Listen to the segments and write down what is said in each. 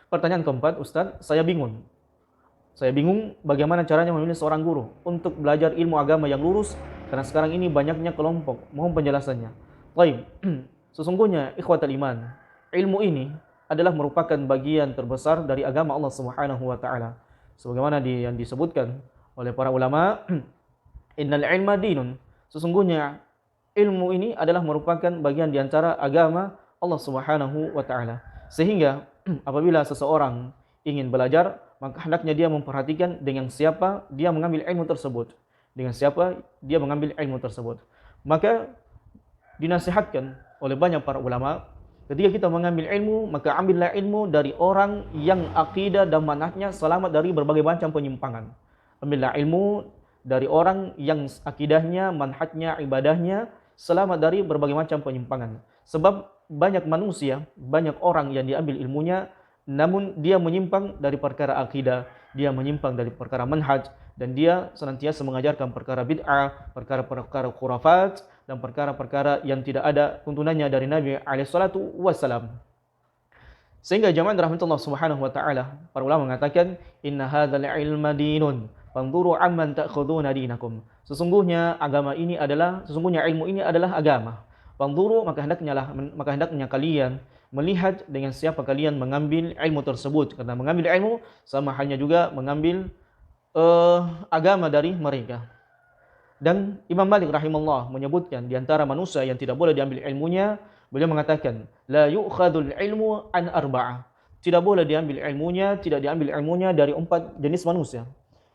Pertanyaan keempat, Ustaz, saya bingung. Saya bingung bagaimana caranya memilih seorang guru untuk belajar ilmu agama yang lurus karena sekarang ini banyaknya kelompok. Mohon penjelasannya. Baik, sesungguhnya ikhwatal iman, ilmu ini adalah merupakan bagian terbesar dari agama Allah Subhanahu wa taala. Sebagaimana yang disebutkan oleh para ulama, innal ilma dinun. Sesungguhnya ilmu ini adalah merupakan bagian di antara agama Allah Subhanahu wa taala. Sehingga apabila seseorang ingin belajar, maka hendaknya dia memperhatikan dengan siapa dia mengambil ilmu tersebut. Dengan siapa dia mengambil ilmu tersebut. Maka dinasihatkan oleh banyak para ulama, ketika kita mengambil ilmu, maka ambillah ilmu dari orang yang akidah dan manhajnya selamat dari berbagai macam penyimpangan. Ambillah ilmu dari orang yang akidahnya, manhajnya, ibadahnya selamat dari berbagai macam penyimpangan. Sebab banyak manusia, banyak orang yang diambil ilmunya, namun dia menyimpang dari perkara akidah, dia menyimpang dari perkara manhaj, dan dia senantiasa mengajarkan perkara bid'ah, perkara-perkara khurafat, dan perkara-perkara yang tidak ada tuntunannya dari Nabi alaihissalatu wassalam. Sehingga jamaah rahmatullah subhanahu wa ta'ala, para ulama mengatakan, inna hadzal ilma dinun, fanzuru amman ta'khuduna dinakum. Sesungguhnya ilmu ini adalah agama. Fanzuru, maka hendaknya kalian melihat dengan siapa kalian mengambil ilmu tersebut, karena mengambil ilmu sama halnya juga mengambil agama dari mereka. Dan Imam Malik rahimahullah menyebutkan di antara manusia yang tidak boleh diambil ilmunya, beliau mengatakan la yu'khadul ilmu an arba'ah. Tidak boleh diambil ilmunya, tidak diambil ilmunya dari 4 jenis manusia.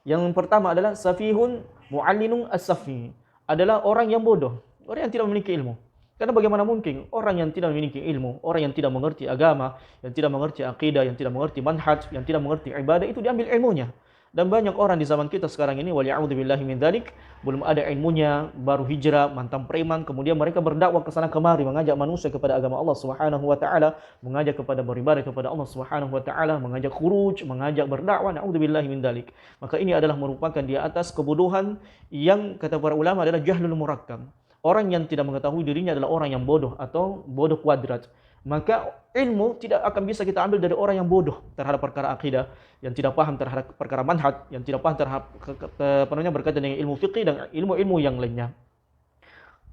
Yang pertama adalah safihun mu'allinun as-safi, adalah orang yang bodoh, orang yang tidak memiliki ilmu. Karena bagaimana mungkin orang yang tidak memiliki ilmu, orang yang tidak mengerti agama, yang tidak mengerti akidah, yang tidak mengerti manhaj, yang tidak mengerti ibadah, itu diambil ilmunya. Dan banyak orang di zaman kita sekarang ini, wali'audzubillahi min dzalik, belum ada ilmunya, baru hijrah, mantan preman, kemudian mereka berdakwah ke sana kemari, mengajak manusia kepada agama Allah Subhanahu wa taala, mengajak kepada beribadah kepada Allah Subhanahu wa taala, mengajak khuruj, mengajak berdakwah, na'udzubillahi min dzalik. Maka ini adalah merupakan di atas kebodohan yang kata para ulama adalah jahlul murakkab. Orang yang tidak mengetahui dirinya adalah orang yang bodoh atau bodoh kuadrat. Maka ilmu tidak akan bisa kita ambil dari orang yang bodoh terhadap perkara akidah, yang tidak paham terhadap perkara manhaj, yang tidak paham terhadap berkaitan dengan ilmu fikih dan ilmu-ilmu yang lainnya.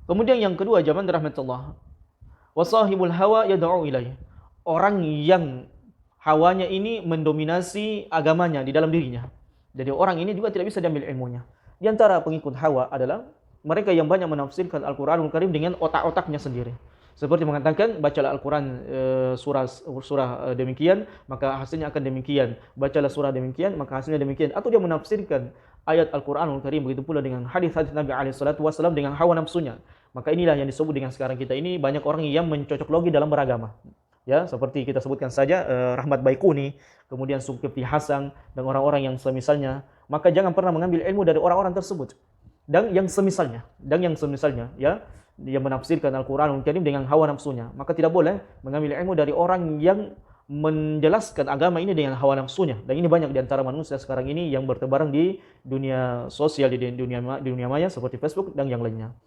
Kemudian yang kedua, zaman rahmatullah, wasahibul hawa yad'u ilaih. Orang yang hawanya ini mendominasi agamanya di dalam dirinya. Jadi orang ini juga tidak bisa diambil ilmunya. Di antara pengikut hawa adalah mereka yang banyak menafsirkan Al-Qur'anul Karim dengan otak-otaknya sendiri. Seperti mengatakan, bacalah Al-Quran surah demikian, maka hasilnya akan demikian. Bacalah surah demikian, maka hasilnya demikian. Atau dia menafsirkan ayat Al-Quranul Karim, begitu pula dengan hadis-hadis Nabi SAW dengan hawa nafsunya. Maka inilah yang disebut dengan sekarang kita ini, banyak orang yang mencocoklogi dalam beragama. Ya, seperti kita sebutkan saja Rahmat Baikuni, kemudian Zulkifli Hasan, dan orang-orang yang semisalnya. Maka jangan pernah mengambil ilmu dari orang-orang tersebut. Dan yang semisalnya, ya, dia menafsirkan Al-Quranul Karim dengan hawa nafsunya. Maka tidak boleh mengambil ilmu dari orang yang menjelaskan agama ini dengan hawa nafsunya. Dan ini banyak di antara manusia sekarang ini yang bertebaran di dunia sosial, di dunia maya seperti Facebook dan yang lainnya.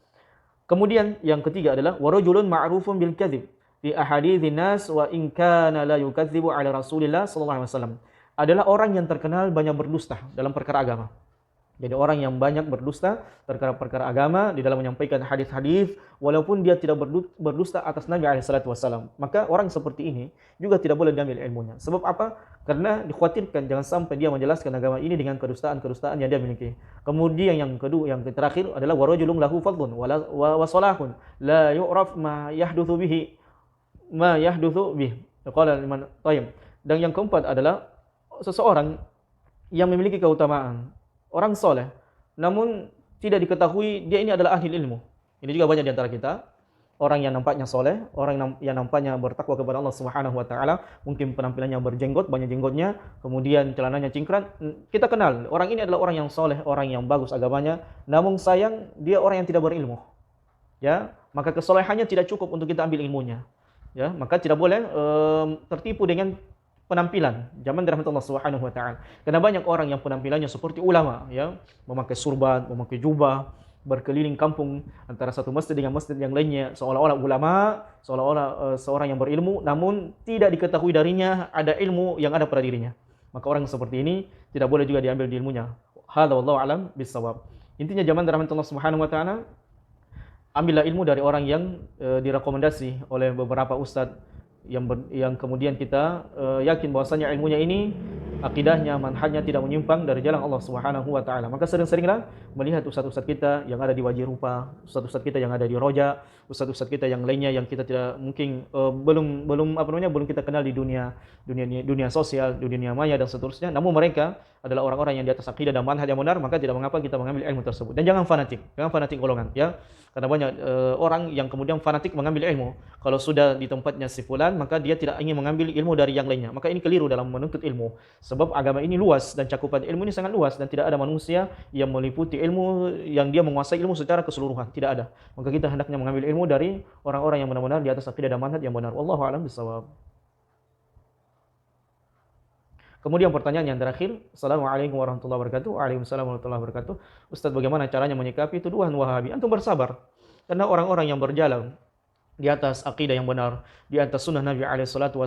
Kemudian yang ketiga adalah warajulun ma'rufun bil kadzib fi ahaditsin nas wa in kana la yukadzibu ala Rasulillah sallallahu alaihi wasallam. Adalah orang yang terkenal banyak berdusta dalam perkara agama. Jadi orang yang banyak berdusta terkait perkara agama di dalam menyampaikan hadis-hadis, walaupun dia tidak berdusta atas Nabi SAW. Maka orang seperti ini juga tidak boleh diambil ilmunya. Sebab apa? Karena dikhawatirkan jangan sampai dia menjelaskan agama ini dengan kedustaan-kedustaan yang dia miliki. Kemudian yang kedua, yang terakhir adalah warajulun lahu fadlun wa salahun la yu'raf ma yahdutsu bihi. Qala liman tayyib. Dan yang keempat adalah seseorang yang memiliki keutamaan, orang soleh, namun tidak diketahui dia ini adalah ahli ilmu. Ini juga banyak di antara kita. Orang yang nampaknya soleh, orang yang nampaknya bertakwa kepada Allah Subhanahu wa taala, mungkin penampilannya berjenggot, banyak jenggotnya, kemudian celananya cingkrang. Kita kenal, orang ini adalah orang yang soleh, orang yang bagus agamanya, namun sayang dia orang yang tidak berilmu. Ya, maka kesolehannya tidak cukup untuk kita ambil ilmunya. Ya, maka tidak boleh tertipu dengan penampilan zaman rahmatullah subhanahu wa ta'ala. Karena banyak orang yang penampilannya seperti ulama, ya, memakai surban, memakai jubah, berkeliling kampung antara satu masjid dengan masjid yang lainnya, seolah-olah ulama, seolah-olah seorang yang berilmu, namun tidak diketahui darinya ada ilmu yang ada pada dirinya. Maka orang seperti ini tidak boleh juga diambil di ilmunya. Hadza wallahu alam bisawab. Intinya zaman rahmat Allah Subhanahu wa taala, ambillah ilmu dari orang yang direkomendasi oleh beberapa ustadz yang kemudian kita yakin bahwasanya ilmunya ini, akidahnya, manhajnya tidak menyimpang dari jalan Allah Subhanahu wa taala. Maka sering-seringlah melihat ustadz-ustadz kita yang ada di Wajir Rupa, ustadz-ustadz kita yang ada di Roja, ustadz-ustadz kita yang lainnya yang kita tidak mungkin belum kita kenal di dunia sosial, di dunia maya dan seterusnya. Namun mereka adalah orang-orang yang di atas akidah dan manhaj yang benar, maka tidak mengapa kita mengambil ilmu tersebut. Dan jangan fanatik golongan, ya. Karena banyak orang yang kemudian fanatik mengambil ilmu. Kalau sudah di tempatnya si fulan, maka dia tidak ingin mengambil ilmu dari yang lainnya. Maka ini keliru dalam menuntut ilmu. Sebab agama ini luas dan cakupan ilmu ini sangat luas dan tidak ada manusia yang meliputi ilmu yang dia menguasai ilmu secara keseluruhan. Tidak ada. Maka kita hendaknya mengambil ilmu dari orang-orang yang benar-benar di atas akidah dan manhaj yang benar. Wallahu a'lam bishawab. Kemudian pertanyaan yang terakhir, Assalamualaikum warahmatullahi wabarakatuh. Waalaikumsalam warahmatullahi wabarakatuh. Ustaz, bagaimana caranya menyikapi tuduhan Wahabi? Antum bersabar. Karena orang-orang yang berjalan di atas akidah yang benar, di atas sunnah Nabi alaihi salatu